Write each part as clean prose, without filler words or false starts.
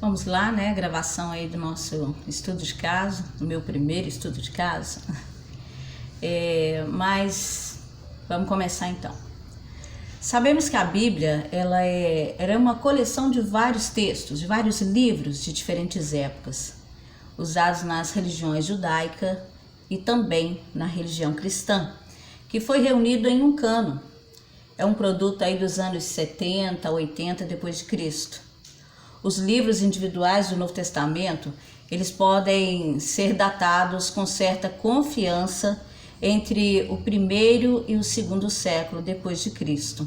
Vamos lá, né? Gravação aí do nosso estudo de caso, do meu primeiro estudo de caso. Mas vamos começar então. Sabemos que a Bíblia ela é uma coleção de vários textos, de vários livros de diferentes épocas, usados nas religiões judaica e também na religião cristã, que foi reunido em um cânon. É um produto aí dos anos 70, 80 depois de Cristo. Os livros individuais do Novo Testamento, eles podem ser datados com certa confiança entre o primeiro e o segundo século depois de Cristo.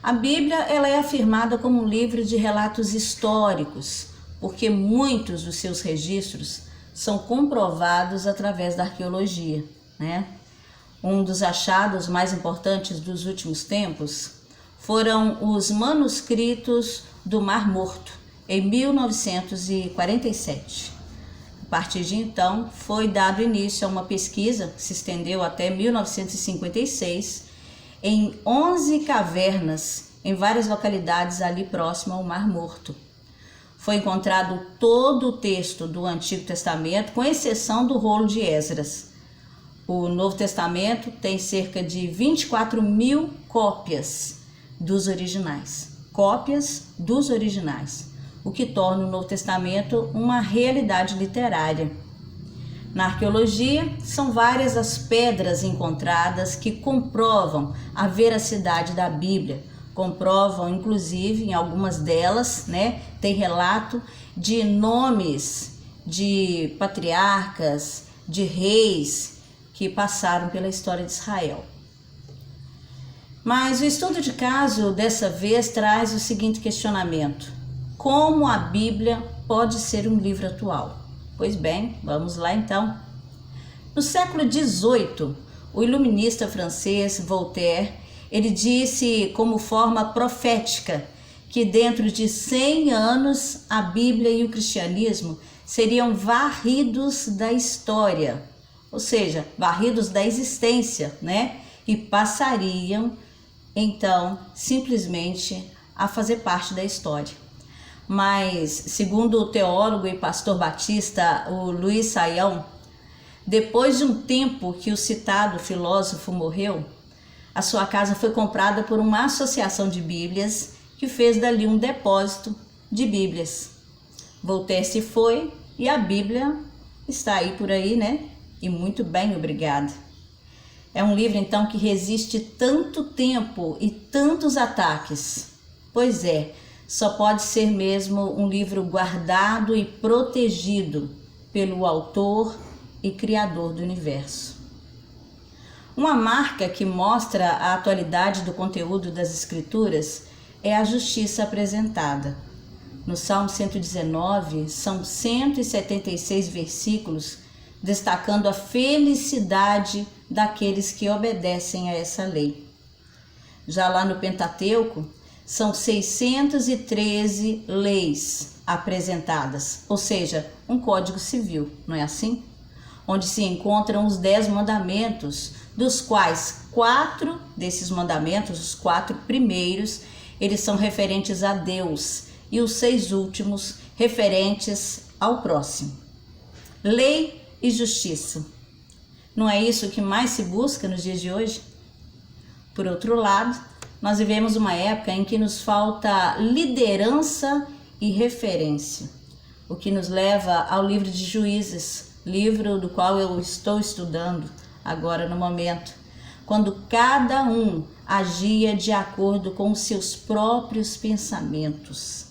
A Bíblia ela é afirmada como um livro de relatos históricos, porque muitos dos seus registros são comprovados através da arqueologia, né? Um dos achados mais importantes dos últimos tempos foram os manuscritos do Mar Morto, em 1947. A partir de então, foi dado início a uma pesquisa que se estendeu até 1956, em 11 cavernas, em várias localidades ali próximo ao Mar Morto. Foi encontrado todo o texto do Antigo Testamento, com exceção do rolo de Esdras. O Novo Testamento tem cerca de 24.000 cópias dos originais. O que torna o Novo Testamento uma realidade literária. Na arqueologia, são várias as pedras encontradas que comprovam a veracidade da Bíblia. Comprovam, inclusive, em algumas delas, né, tem relato de nomes de patriarcas, de reis que passaram pela história de Israel. Mas o estudo de caso dessa vez traz o seguinte questionamento: como a Bíblia pode ser um livro atual? Pois bem, vamos lá então. No século XVIII, o iluminista francês Voltaire, ele disse como forma profética que dentro de 100 anos a Bíblia e o cristianismo seriam varridos da história, ou seja, varridos da existência, né? E passariam então simplesmente a fazer parte da história. Mas, segundo o teólogo e pastor batista, o Luiz Saião, depois de um tempo que o citado filósofo morreu, a sua casa foi comprada por uma associação de Bíblias que fez dali um depósito de Bíblias. Voltaire se foi e a Bíblia está aí por aí, né? E muito bem, obrigada. É um livro, então, que resiste tanto tempo e tantos ataques. Pois é, só pode ser mesmo um livro guardado e protegido pelo autor e criador do universo. Uma marca que mostra a atualidade do conteúdo das Escrituras é a justiça apresentada. No Salmo 119, são 176 versículos destacando a felicidade daqueles que obedecem a essa lei. Já lá no Pentateuco, são 613 leis apresentadas, ou seja, um código civil, não é assim? Onde se encontram os 10 mandamentos, dos quais 4 desses mandamentos, os 4 primeiros, eles são referentes a Deus e os 6 últimos referentes ao próximo. Lei e justiça. Não é isso que mais se busca nos dias de hoje? Por outro lado, nós vivemos uma época em que nos falta liderança e referência, o que nos leva ao livro de Juízes, livro do qual eu estou estudando agora no momento, quando cada um agia de acordo com os seus próprios pensamentos.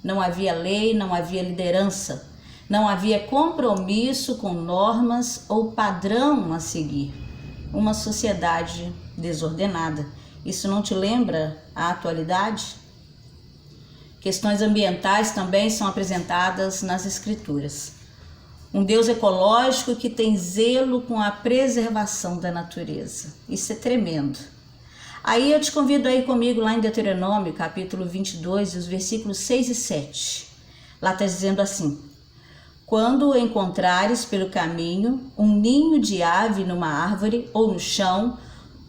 Não havia lei, não havia liderança, não havia compromisso com normas ou padrão a seguir. Uma sociedade desordenada. Isso não te lembra a atualidade? Questões ambientais também são apresentadas nas Escrituras. Um Deus ecológico que tem zelo com a preservação da natureza. Isso é tremendo. Aí eu te convido a ir comigo lá em Deuteronômio, capítulo 22, os versículos 6 e 7. Lá está dizendo assim: quando encontrares pelo caminho um ninho de ave numa árvore ou no chão,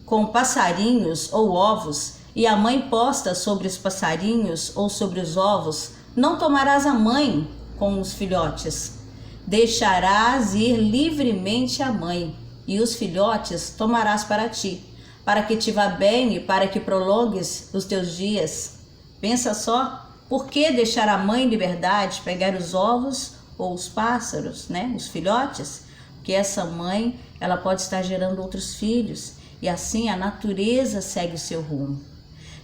com passarinhos ou ovos, e a mãe posta sobre os passarinhos ou sobre os ovos, Não tomarás a mãe com os filhotes, deixarás ir livremente a mãe, e os filhotes tomarás para ti, para que te vá bem e para que prolongues os teus dias. Pensa só, por que deixar a mãe em liberdade, pegar os ovos ou os pássaros, os filhotes? Porque essa mãe, ela pode estar gerando outros filhos, e assim a natureza segue o seu rumo.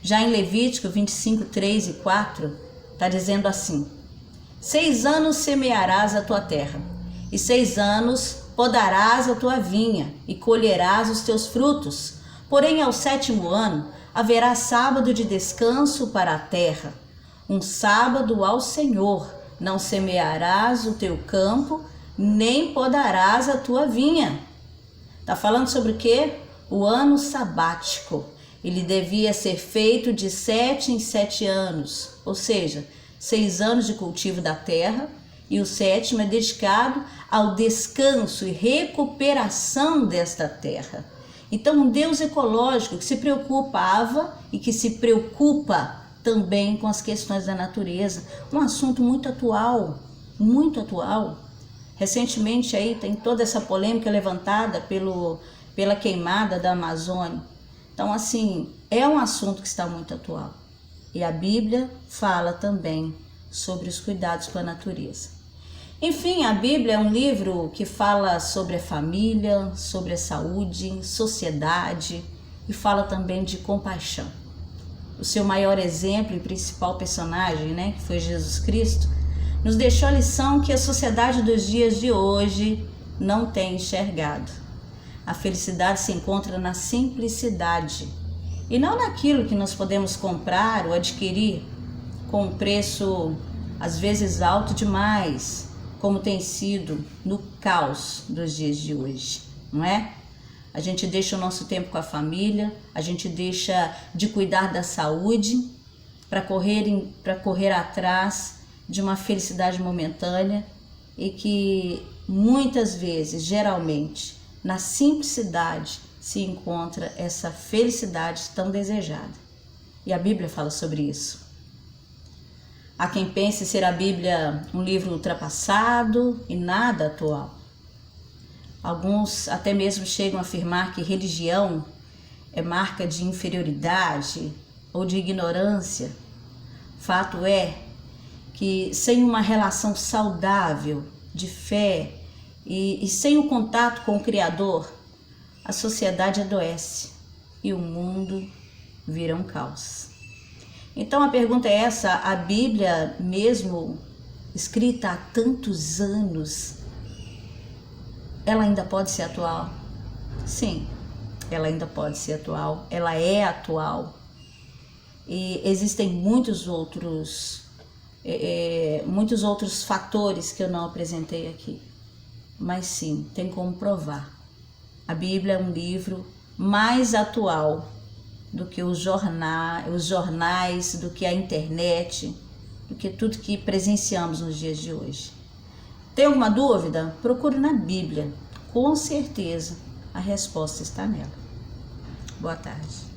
Já em Levítico 25, 3 e 4, está dizendo assim: 6 anos semearás a tua terra, e 6 anos podarás a tua vinha, e colherás os teus frutos. Porém, ao 7º ano, haverá sábado de descanso para a terra, um sábado ao Senhor. Não semearás o teu campo, nem podarás a tua vinha. Está falando sobre o quê? O ano sabático. Ele devia ser feito de 7 em 7 anos, ou seja, 6 anos de cultivo da terra, e o 7º é dedicado ao descanso e recuperação desta terra. Então, um Deus ecológico que se preocupava e que se preocupa também com as questões da natureza, um assunto muito atual, muito atual. Recentemente aí tem toda essa polêmica levantada pela queimada da Amazônia. Então, assim, é um assunto que está muito atual. E a Bíblia fala também sobre os cuidados com a natureza. Enfim, a Bíblia é um livro que fala sobre a família, sobre a saúde, sociedade, e fala também de compaixão. O seu maior exemplo e principal personagem, que foi Jesus Cristo, nos deixou a lição que a sociedade dos dias de hoje não tem enxergado. A felicidade se encontra na simplicidade e não naquilo que nós podemos comprar ou adquirir com um preço às vezes alto demais, como tem sido no caos dos dias de hoje, não é? A gente deixa o nosso tempo com a família, a gente deixa de cuidar da saúde para correr atrás de uma felicidade momentânea, e que muitas vezes, geralmente, na simplicidade se encontra essa felicidade tão desejada. E a Bíblia fala sobre isso. Há quem pense ser a Bíblia um livro ultrapassado e nada atual. Alguns até mesmo chegam a afirmar que religião é marca de inferioridade ou de ignorância. Fato é que sem uma relação saudável de fé e sem o contato com o Criador, a sociedade adoece e o mundo vira um caos. Então a pergunta é essa: a Bíblia, mesmo escrita há tantos anos, ela ainda pode ser atual? Sim, ela ainda pode ser atual, ela é atual. E existem muitos outros fatores que eu não apresentei aqui. Mas sim, tem como provar. A Bíblia é um livro mais atual do que os jornais, do que a internet, do que tudo que presenciamos nos dias de hoje. Tem alguma dúvida? Procure na Bíblia. Com certeza a resposta está nela. Boa tarde.